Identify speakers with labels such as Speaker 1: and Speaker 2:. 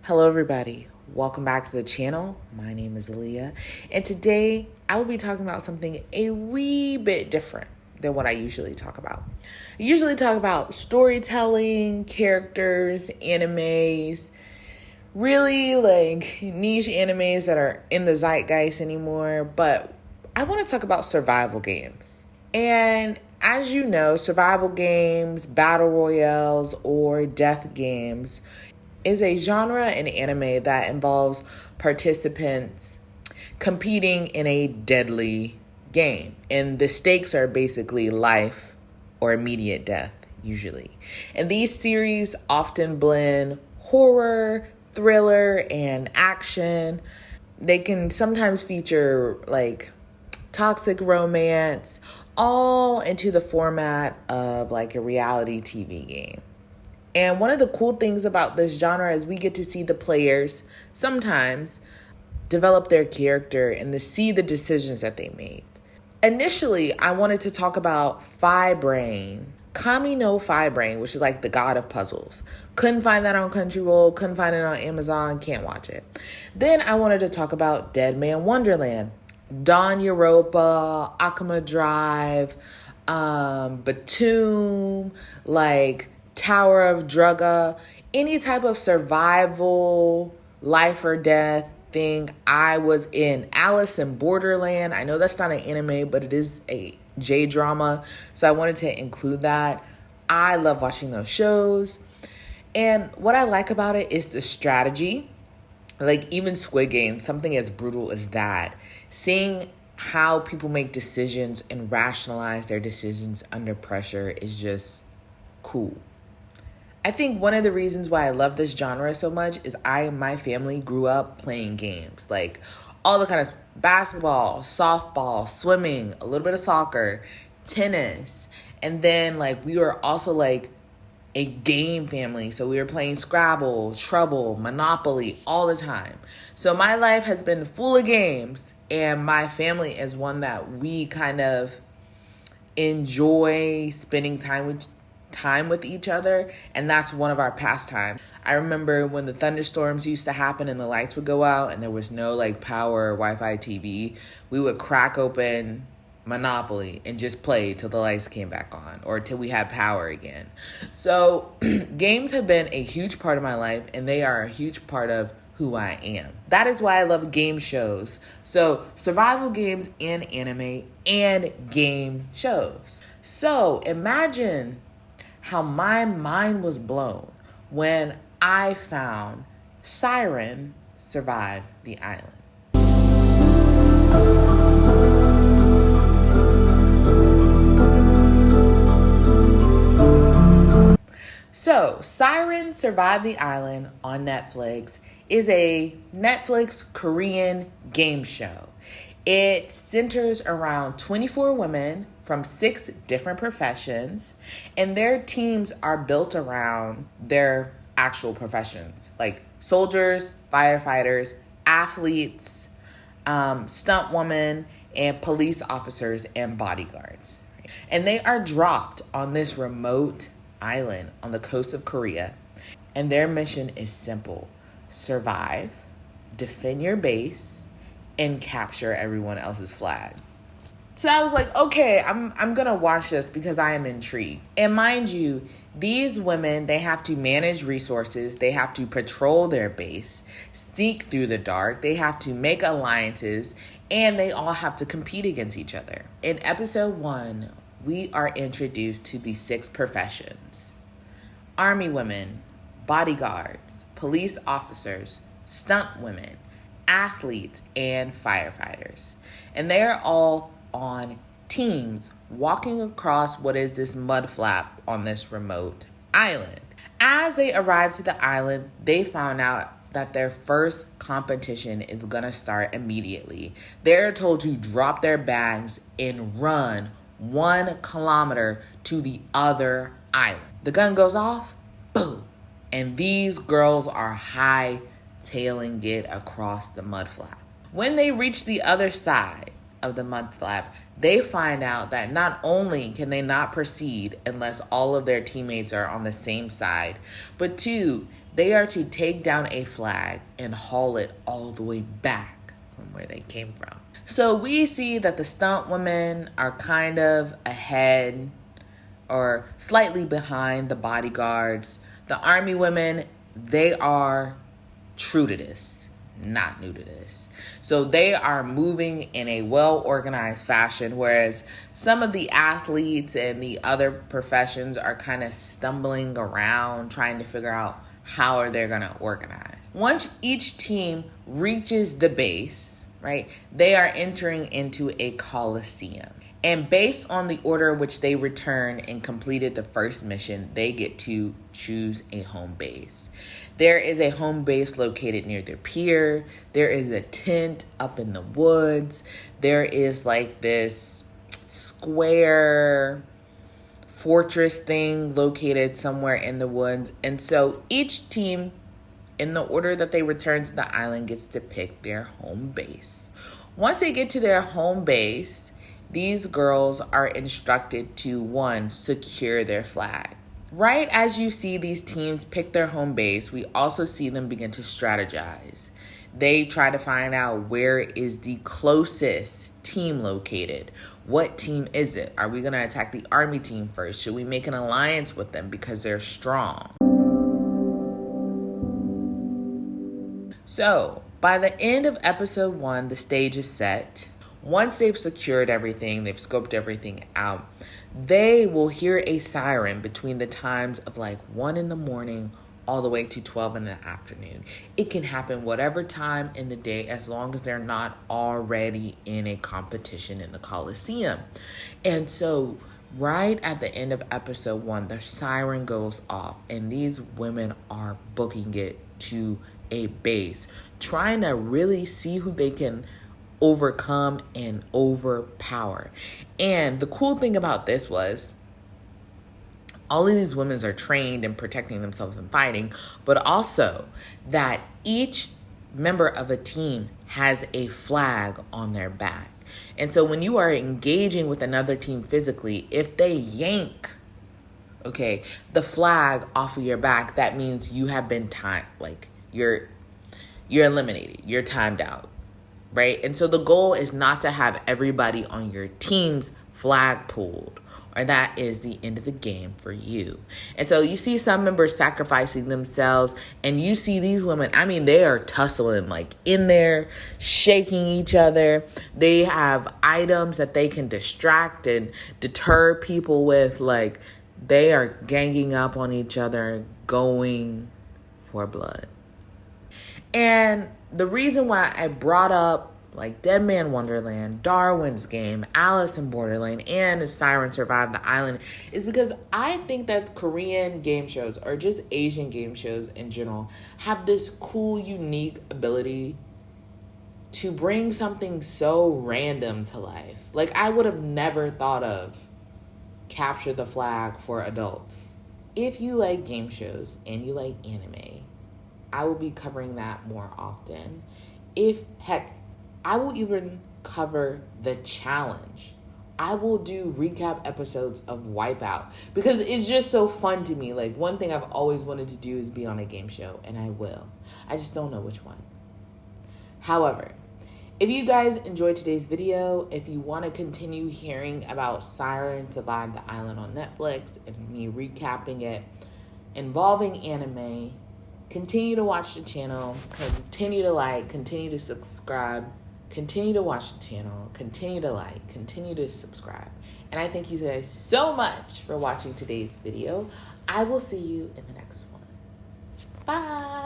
Speaker 1: Hello everybody, welcome back to the channel. My name is Aaliyah, and today I will be talking about something a wee bit different than what I usually talk about. I usually talk about storytelling, characters, animes, really like niche animes that are in the zeitgeist anymore, but I want to talk about survival games. And as you know, survival games, battle royales, or death games is a genre in anime that involves participants competing in a deadly game. And the stakes are basically life or immediate death, usually. And these series often blend horror, thriller, and action. They can sometimes feature like toxic romance, all into the format of like a reality TV game. And one of the cool things about this genre is we get to see the players sometimes develop their character and to see the decisions that they make. Initially, I wanted to talk about Kami no Fibrain, which is like the god of puzzles. Couldn't find that on Crunchyroll, couldn't find it on Amazon, can't watch it. Then I wanted to talk about Dead Man Wonderland, Dawn Europa, Akuma Drive, Batum, like Tower of Druga, any type of survival, life or death thing I was in. Alice in Borderland. I know that's not an anime, but it is a J-drama, so I wanted to include that. I love watching those shows. And what I like about it is the strategy. Like even Squid Game, something as brutal as that. Seeing how people make decisions and rationalize their decisions under pressure is just cool. I think one of the reasons why I love this genre so much is I and my family grew up playing games. Like all the kind of basketball, softball, swimming, a little bit of soccer, tennis. And then like we were also like a game family. So we were playing Scrabble, Trouble, Monopoly all the time. So my life has been full of games, and my family is one that we kind of enjoy spending time with each other, and that's one of our pastimes. I remember when the thunderstorms used to happen and the lights would go out and there was no like power or Wi-Fi TV, we would crack open Monopoly and just play till the lights came back on or till we had power again. So games have been a huge part of my life, and they are a huge part of who I am. That is why I love game shows. So survival games and anime and game shows. So imagine how my mind was blown when I found Siren survived the island. So, Siren Survived the Island on Netflix is a Netflix Korean game show. It centers around 24 women from 6 different professions, and their teams are built around their actual professions, like soldiers, firefighters, athletes, stunt women, and police officers and bodyguards. And they are dropped on this remote island on the coast of Korea, and their mission is simple: survive, defend your base, and capture everyone else's flag. So I was like, okay, I'm gonna watch this because I am intrigued. And mind you, these women, they have to manage resources, they have to patrol their base, sneak through the dark, they have to make alliances, and they all have to compete against each other. In episode 1, we are introduced to the 6 professions: army women, bodyguards, police officers, stunt women, athletes, and firefighters. And they are all on teams walking across what is this mud flap on this remote island. As they arrive to the island, they found out that their first competition is gonna start immediately. They're told to drop their bags and run 1 kilometer to the other island. The gun goes off, boom, and these girls are hightailing it across the mud flap. When they reach the other side of the mud flap, they find out that not only can they not proceed unless all of their teammates are on the same side, but 2, They are to take down a flag and haul it all the way back from where they came from. So we see that the stunt women are kind of ahead or slightly behind the bodyguards. The army women, they are true to this, not new to this. So they are moving in a well-organized fashion, whereas some of the athletes and the other professions are kind of stumbling around trying to figure out how are they going to organize. Once each team reaches the base, right, they are entering into a coliseum. And based on the order in which they returned and completed the first mission, they get to choose a home base. There is a home base located near their pier. There is a tent up in the woods. There is like this square fortress thing located somewhere in the woods. And so each team, in the order that they return to the island, gets to pick their home base. Once they get to their home base, these girls are instructed to, 1, secure their flag. Right as you see these teams pick their home base, we also see them begin to strategize. They try to find out where is the closest team located. What team is it? Are we going to attack the army team first? Should we make an alliance with them because they're strong? So, by the end of episode 1, the stage is set. Once they've secured everything, they've scoped everything out, they will hear a siren between the times of like 1 in the morning all the way to 12 in the afternoon. It can happen whatever time in the day as long as they're not already in a competition in the Coliseum. And so right at the end of episode 1, the siren goes off and these women are booking it to a base, trying to really see who they can overcome and overpower. And the cool thing about this was all of these women are trained in protecting themselves and fighting, but also that each member of a team has a flag on their back. And so when you are engaging with another team physically, if they yank, the flag off of your back, that means you have been timed, like you're eliminated, you're timed out. Right? And so the goal is not to have everybody on your team's flag pulled, or that is the end of the game for you. And so you see some members sacrificing themselves, and you see these women, I mean, they are tussling, like in there, shaking each other. They have items that they can distract and deter people with, like they are ganging up on each other, going for blood. And the reason why I brought up like Dead Man Wonderland, Darwin's Game, Alice in Borderland, and Siren Survived the Island is because I think that Korean game shows, or just Asian game shows in general, have this cool, unique ability to bring something so random to life. Like I would have never thought of Capture the Flag for adults. If you like game shows and you like anime, I will be covering that more often. I will even cover the challenge. I will do recap episodes of Wipeout because it's just so fun to me. Like one thing I've always wanted to do is be on a game show, and I will. I just don't know which one. However, if you guys enjoyed today's video, if you want to continue hearing about Siren Survived the Island on Netflix and me recapping it involving anime, continue to watch the channel, continue to like, continue to subscribe, continue to watch the channel, continue to like, continue to subscribe. And I thank you guys so much for watching today's video. I will see you in the next one. Bye.